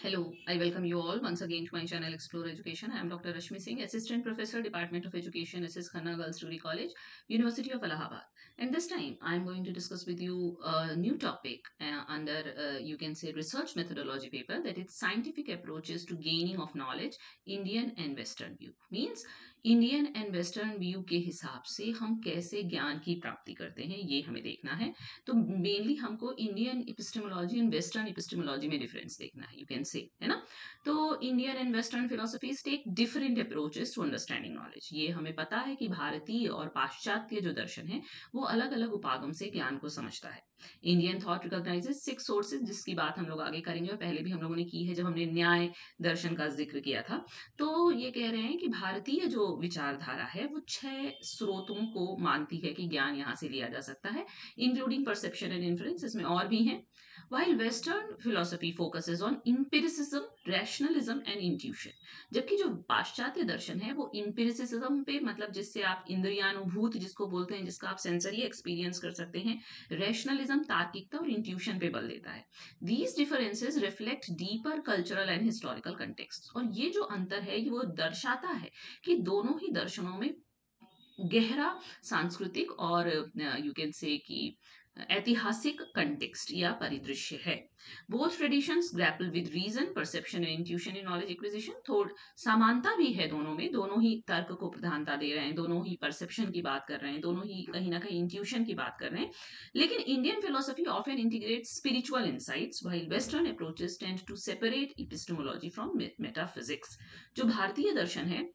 Hello, I welcome you all once again to my channel Explore Education. I am Dr. Rashmi Singh, Assistant Professor, Department of Education, SS Khanna Girls Degree College, University of Allahabad. And this time I am going to discuss with you a new topic under, you can say, research methodology paper, that is scientific approaches to gaining of knowledge, Indian and Western view. Means Indian and western view के हिसाब से हम कैसे ज्ञान की प्राप्ति करते हैं ये हमें देखना है। तो मेनली हमको Indian epistemology and western epistemology में डिफरेंस देखना है, यू कैन से, है ना। तो Indian and western philosophies take different approaches to understanding knowledge. ये हमें पता है कि भारतीय और पाश्चात्य जो दर्शन है वो अलग अलग उपागम से ज्ञान को समझता है। इंडियन थॉट रिकॉग्नाइजेस 6 सोर्सेज, जिसकी बात हम लोग आगे करेंगे और पहले भी हम लोगों ने की है जब हमने न्याय दर्शन का जिक्र किया था। तो ये कह रहे हैं कि भारतीय जो विचारधारा है वो 6 स्रोतों को मानती है कि ज्ञान यहाँ से लिया जा सकता है, इंक्लूडिंग परसेप्शन एंड इन्फ्लुएंस, इसमें और भी हैं। While Western philosophy focuses on empiricism, rationalism and intuition, जबकि जो पाश्चात्य दर्शन है वो empiricism पे, मतलब जिससे आप इंद्रियानुभूत जिसको बोलते हैं, जिसका आप सेंसरी एक्सपीरियंस कर सकते हैं, rationalism तार्किकता और intuition पे बल देता है। These differences reflect deeper cultural and historical context, और ये जो अंतर है वो दर्शाता है कि दोनों ही दर्शनों में गहरा सांस्कृतिक और यू कैन से कि ऐतिहासिक कंटेक्स्ट या परिदृश्य है। Both traditions grapple with reason, perception and intuition in knowledge acquisition. थोड़ी समानता भी है दोनों में, दोनों ही तर्क को प्रधानता दे रहे हैं, दोनों ही परसेप्शन की बात कर रहे हैं, दोनों ही कहीं ना कहीं इंट्यूशन की बात कर रहे हैं। लेकिन Indian philosophy often integrate spiritual insights, while western approaches tend to separate epistemology from metaphysics. जो भारतीय दर्शन है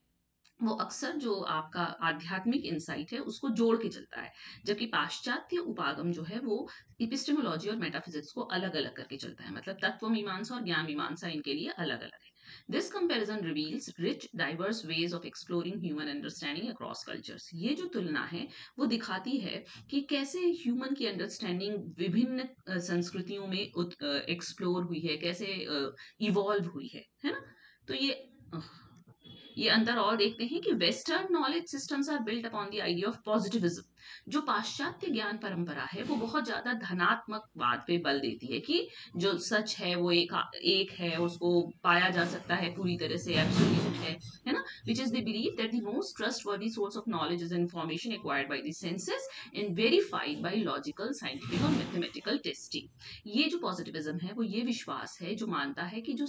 वो अक्सर जो आपका आध्यात्मिक इंसाइट है उसको जोड़ के चलता है, जबकि पाश्चात्य उपागम जो है वो इपिस्टेमोलॉजी और मेटाफिजिक्स को अलग अलग करके चलता है, मतलब तत्व मीमांसा और ज्ञान मीमांसा इनके लिए अलग अलग है। This comparison reveals rich diverse ways of exploring human understanding across cultures. ये जो तुलना है वो दिखाती है कि कैसे ह्यूमन की अंडरस्टैंडिंग विभिन्न संस्कृतियों में एक्सप्लोर हुई है, कैसे इवॉल्व हुई है ना। तो ये अंतर और देखते हैं कि western knowledge systems are built upon the idea of positivism. जो पाश्चात्य ज्ञान परंपरा है वो बहुत ज्यादा धनात्मकवाद पे बल देती है कि जो सच है वो एक है, उसको पाया जा सकता है पूरी तरह से, एब्सोल्यूट है ना। Which is the believe that the most trustworthy source of knowledge is information acquired by the senses and verified bye logical, scientific और मैथमेटिकल टेस्टिंग। ये जो पॉजिटिविज्म है वो ये विश्वास है जो मानता है कि जो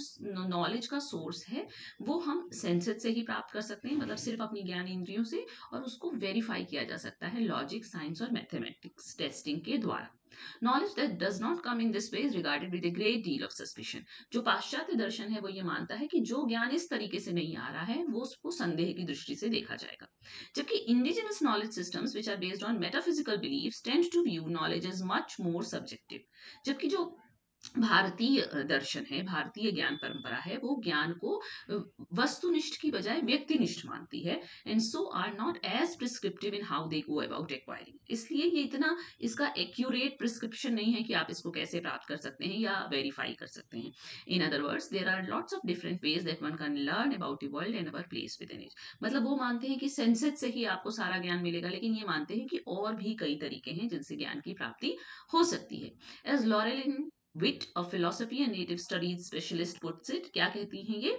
नॉलेज का सोर्स है वो हम सेंसेस से ही प्राप्त कर सकते हैं, मतलब सिर्फ अपनी ज्ञान इंद्रियों से, और उसको वेरीफाई किया जा सकता है लॉजिक, साइंस और मैथमेटिक्स टेस्टिंग के द्वारा। Knowledge that does not come in this way is regarded with a great deal of suspicion. जो पाश्चात्य दर्शन है वो ये मानता है कि जो ज्ञान इस तरीके से नहीं आ रहा है वो उसको संदेह की दृष्टि से देखा जाएगा। जबकि indigenous knowledge systems which are based on metaphysical believes tend to view knowledge as much more subjective. जबकि जो भारतीय दर्शन है, भारतीय ज्ञान परंपरा है, वो ज्ञान को वस्तुनिष्ठ की बजाय व्यक्तिनिष्ठ मानती है, and so are not as prescriptive in how they go about acquiring. इसलिए ये इतना इसका एक्यूरेट प्रिस्क्रिप्शन नहीं है कि आप इसको कैसे प्राप्त कर सकते हैं या वेरीफाई कर सकते हैं। In other words there are lots of different ways that one can learn about the world and our place within it. मतलब वो मानते हैं कि सेंसेस से ही आपको सारा ज्ञान मिलेगा, लेकिन ये मानते हैं कि और भी कई तरीके हैं जिनसे ज्ञान की प्राप्ति हो सकती है। As Laurelyn Whitt of philosophy and native studies specialist puts it, क्या कहती हैं ये,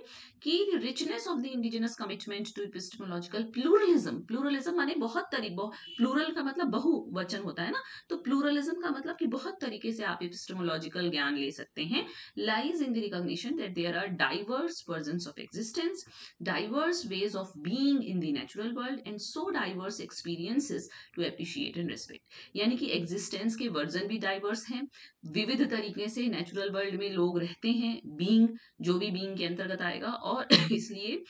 कि richness of the indigenous commitment to epistemological pluralism. Pluralism माने प्लूरल का मतलब बहुवचन होता है ना, तो प्लूरलिज्म का मतलब कि बहुत तरीके से आप एपिस्टेमोलॉजिकल ज्ञान ले सकते हैं। Lies in the recognition that there are diverse versions of existence, diverse ways of being in the natural world and so diverse experiences to appreciate and respect. यानी कि एग्जिस्टेंस के वर्जन भी डाइवर्स हैं, विविध तरीके से नेचुरल वर्ल्ड में लोग रहते हैं, बीइंग जो भी बीइंग के अंतर्गत आएगा, और इसलिए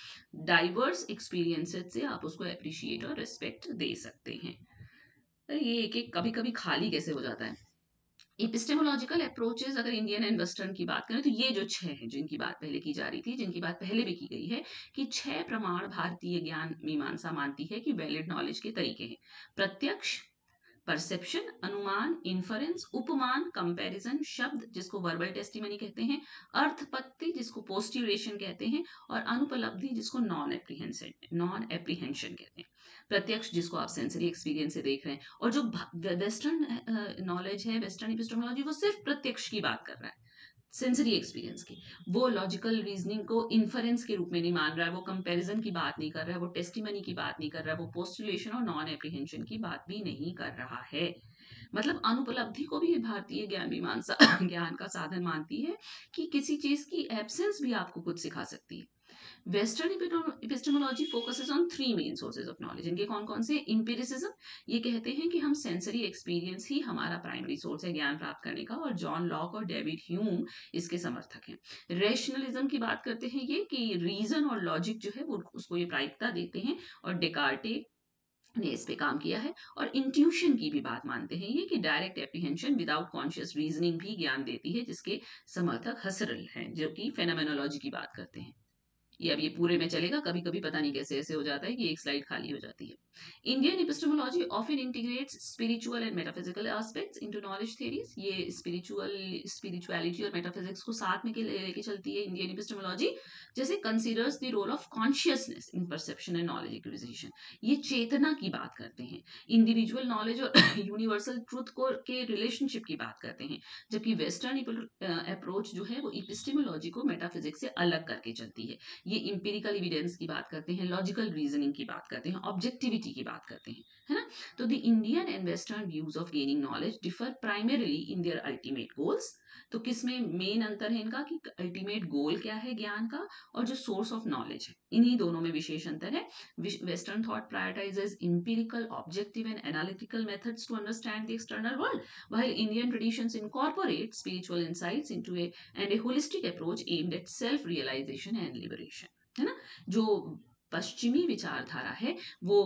डाइवर्स एक्सपीरियंसेस से आप उसको अप्रिशिएट और रिस्पेक्ट दे सकते हैं। ये एक एक कभी कभी खाली कैसे हो जाता है। एपिस्टेमोलॉजिकल अप्रोचेस अगर इंडियन एंड वेस्टर्न की बात करें तो ये जो 6 हैं जिनकी बात पहले की जा रही थी, जिनकी बात पहले भी की गई है, कि 6 प्रमाण भारतीय ज्ञान मीमांसा मानती है कि वैलिड नॉलेज के तरीके हैं। प्रत्यक्ष, परसेप्शन, अनुमान, इन्फरेंस, उपमान, कंपैरिजन, शब्द जिसको वर्बल टेस्टिमनी कहते हैं, अर्थपत्ति जिसको पोस्ट्यूरेशन कहते हैं, और अनुपलब्धि जिसको नॉन एप्रीहेंशन कहते हैं। प्रत्यक्ष जिसको आप सेंसरी एक्सपीरियंस से देख रहे हैं, और जो वेस्टर्न नॉलेज है, वेस्टर्न एपिस्टेमोलॉजी, वो सिर्फ प्रत्यक्ष की बात कर रहा है। सेंसरी एक्सपीरियंस के। वो लॉजिकल रीजनिंग को इन्फरेंस के रूप में नहीं मान रहा है, वो कंपैरिजन की बात नहीं कर रहा है, वो टेस्टिमनी की बात नहीं कर रहा है, वो पोस्टुलेशन और नॉन एप्रीहेंशन की बात भी नहीं कर रहा है। मतलब अनुपलब्धि को भी भारतीय ज्ञान मीमांसा ज्ञान का साधन मानती है कि किसी चीज की एब्सेंस भी आपको कुछ सिखा सकती है। Western epistemology focuses on three main sources of knowledge. इनके कौन कौन से? Empiricism, ये कहते हैं कि हम सेंसरी एक्सपीरियंस ही हमारा प्राइमरी सोर्स है ज्ञान प्राप्त करने का, और जॉन लॉक और डेविड ह्यूम इसके समर्थक हैं। रेशनलिज्म की बात करते हैं ये कि रीजन और लॉजिक जो है वो उसको ये प्रायिकता देते हैं, और डेकार्टे ने इस पे काम किया है। और इंट्यूशन की भी बात मानते हैं ये कि direct apprehension without conscious reasoning भी ज्ञान देती है, जिसके समर्थक हसरल हैं जो कि फेनोमेनोलॉजी की बात करते हैं। ये अब ये पूरे में चलेगा, कभी कभी पता नहीं कैसे ऐसे हो जाता है कि एक स्लाइड खाली हो जाती है। Indian epistemology often integrates spiritual and metaphysical aspects into knowledge theories. ये स्पिरिचुअलिटी और मेटाफिजिक्स को साथ में लेके चलती है इंडियन एपिस्टेमोलॉजी। जैसे considers the role of consciousness in perception and knowledge acquisition. ये चेतना की बात करते हैं। इंडिविजुअल नॉलेज और यूनिवर्सल ट्रूथ को के रिलेशनशिप की बात करते हैं। जबकि वेस्टर्न अप्रोच जो है वो एपिस्टेमोलॉजी को मेटाफिजिक्स से अलग करके चलती है। ये इंपेरिकल एविडेंस की बात करते हैं, लॉजिकल रीजनिंग की बात करते हैं, ऑब्जेक्टिविटी की बात करते हैं, है ना। तो the Indian and western views of gaining knowledge differ primarily in their ultimate goals. तो किसमें मेन अंतर है इनका, कि अल्टीमेट गोल क्या है ज्ञान का, और जो सोर्स ऑफ नॉलेज है, इन्हीं दोनों में विशेष अंतर है। Western thought prioritises empirical, objective and analytical methods to understand the external world, while Indian traditions incorporate spiritual insights into a holistic approach aimed at self-realization and liberation, है ना। जो पश्चिमी विचारधारा है वो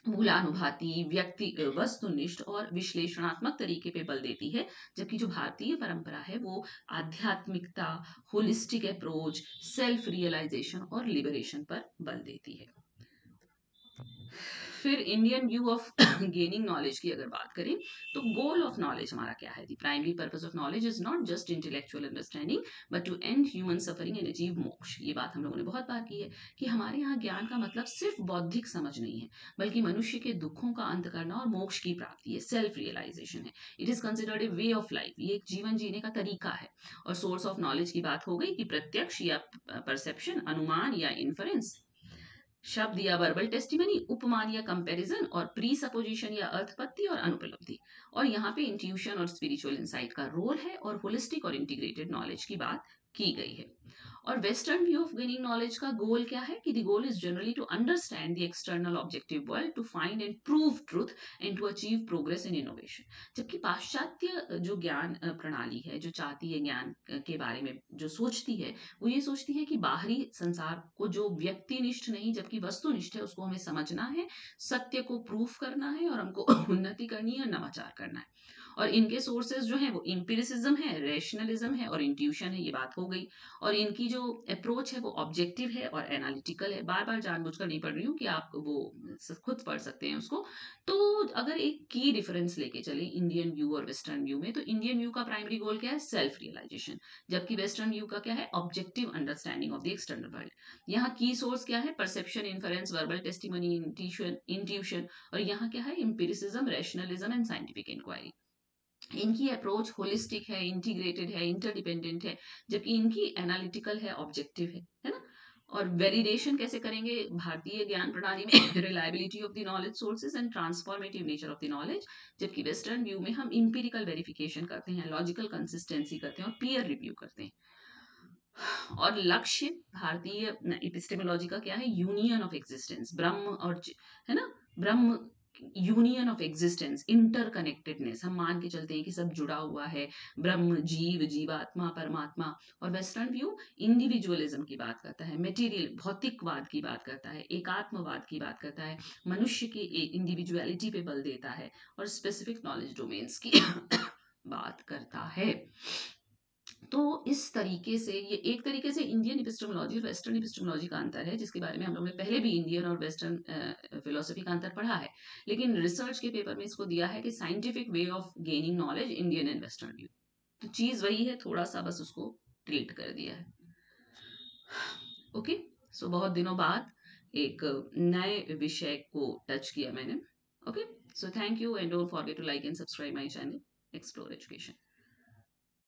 मूलानुभाति, व्यक्ति वस्तुनिष्ठ और विश्लेषणात्मक तरीके पे बल देती है, जबकि जो भारतीय परंपरा है वो आध्यात्मिकता, होलिस्टिक अप्रोच, सेल्फ रियलाइजेशन और लिबरेशन पर बल देती है। फिर Indian view of gaining knowledge की अगर बात करें तो गोल ऑफ नॉलेज हमारा क्या है? The primary purpose of knowledge is not just intellectual understanding but to end human suffering and achieve moksha. ये बात हम लोगों ने बहुत बार की है कि हमारे यहाँ ज्ञान का मतलब सिर्फ बौद्धिक समझ नहीं है, बल्कि मनुष्य के दुखों का अंत करना और मोक्ष की प्राप्ति है, सेल्फ रियलाइजेशन है। It is considered a way of life, ये एक जीवन जीने का तरीका है। और सोर्स ऑफ नॉलेज की बात हो गई कि प्रत्यक्ष या परसेप्शन, अनुमान या इन्फरेंस, शब्द या वर्बल टेस्टिमनी, उपमान या कंपैरिजन, और प्री सपोजिशन या अर्थपत्ति और अनुपलब्धि। और यहाँ पे इंट्यूशन और स्पिरिचुअल इंसाइट का रोल है, और होलिस्टिक और इंटीग्रेटेड नॉलेज की बात की गई है। और western view of gaining knowledge का गोल क्या है? कि the goal is generally to understand the external objective world, to find and prove truth and to achieve progress in innovation. जबकि पाश्चात्य जो ज्ञान प्रणाली है, जो चाहती है ज्ञान के बारे में, जो सोचती है, वो ये सोचती है कि बाहरी संसार को जो व्यक्तिनिष्ठ नहीं जबकि वस्तुनिष्ठ है उसको हमें समझना है, सत्य को प्रूफ करना है, और हमको उन्नति करनी है, नवाचार करना है। और इनके सोर्सेज जो है वो इंपिरिसिज्म है, रेशनलिज्म है और इंट्यूशन है, ये बात हो गई। और इनकी जो अप्रोच है वो ऑब्जेक्टिव है और एनालिटिकल है। बार बार जानबूझकर नहीं पढ़ रही हूँ कि आप वो खुद पढ़ सकते हैं उसको। तो अगर एक की डिफरेंस लेके चले इंडियन व्यू और वेस्टर्न व्यू में, तो इंडियन व्यू का प्राइमरी गोल क्या है? Self realisation. जबकि वेस्टर्न व्यू का क्या है? Objective understanding of the external world. यहाँ की सोर्स क्या है? Perception, inference, verbal testimony, intuition. और यहाँ क्या है? Empiricism, rationalism and scientific inquiry. इनकी अप्रोच होलिस्टिक है, इंटीग्रेटेड है, इंटरडिपेंडेंट है, जबकि इनकी एनालिटिकल है, ऑब्जेक्टिव है ना। और वैलिडेशन कैसे करेंगे भारतीय ज्ञान प्रणाली में? Reliability of the knowledge sources and transformative nature of the knowledge. जबकि वेस्टर्न व्यू में हम इंपेरिकल वेरिफिकेशन करते हैं, लॉजिकल कंसिस्टेंसी करते हैं और पीयर रिव्यू करते हैं। और लक्ष्य भारतीय एपिस्टेमोलॉजी का क्या है? यूनियन ऑफ एग्जिस्टेंस, ब्रह्म और है ना, ब्रह्म, यूनियन ऑफ एग्जिस्टेंस, इंटरकनेक्टेडनेस। हम मान के चलते हैं कि सब जुड़ा हुआ है, ब्रह्म, जीव, जीवात्मा, परमात्मा। और वेस्टर्न व्यू इंडिविजुअलिज्म की बात करता है, मेटीरियल, भौतिकवाद की बात करता है, एकात्मवाद की बात करता है, मनुष्य की इंडिविजुअलिटी पे बल देता है, और स्पेसिफिक नॉलेज डोमेन्स की बात करता है। तो इस तरीके से ये एक तरीके से इंडियन एपिस्टेमोलॉजी और वेस्टर्न एपिस्टेमोलॉजी का अंतर है, जिसके बारे में हम लोगों ने पहले भी इंडियन और वेस्टर्न फिलोसफी का अंतर पढ़ा है। लेकिन रिसर्च के पेपर में इसको दिया है कि scientific way of gaining knowledge, Indian and western view. तो चीज वही है, थोड़ा सा बस उसको ट्रीट कर दिया है। ओके, सो बहुत दिनों बाद एक नए विषय को टच किया मैंने। Okay, so thank you and don't forget to like and subscribe my channel Explore education.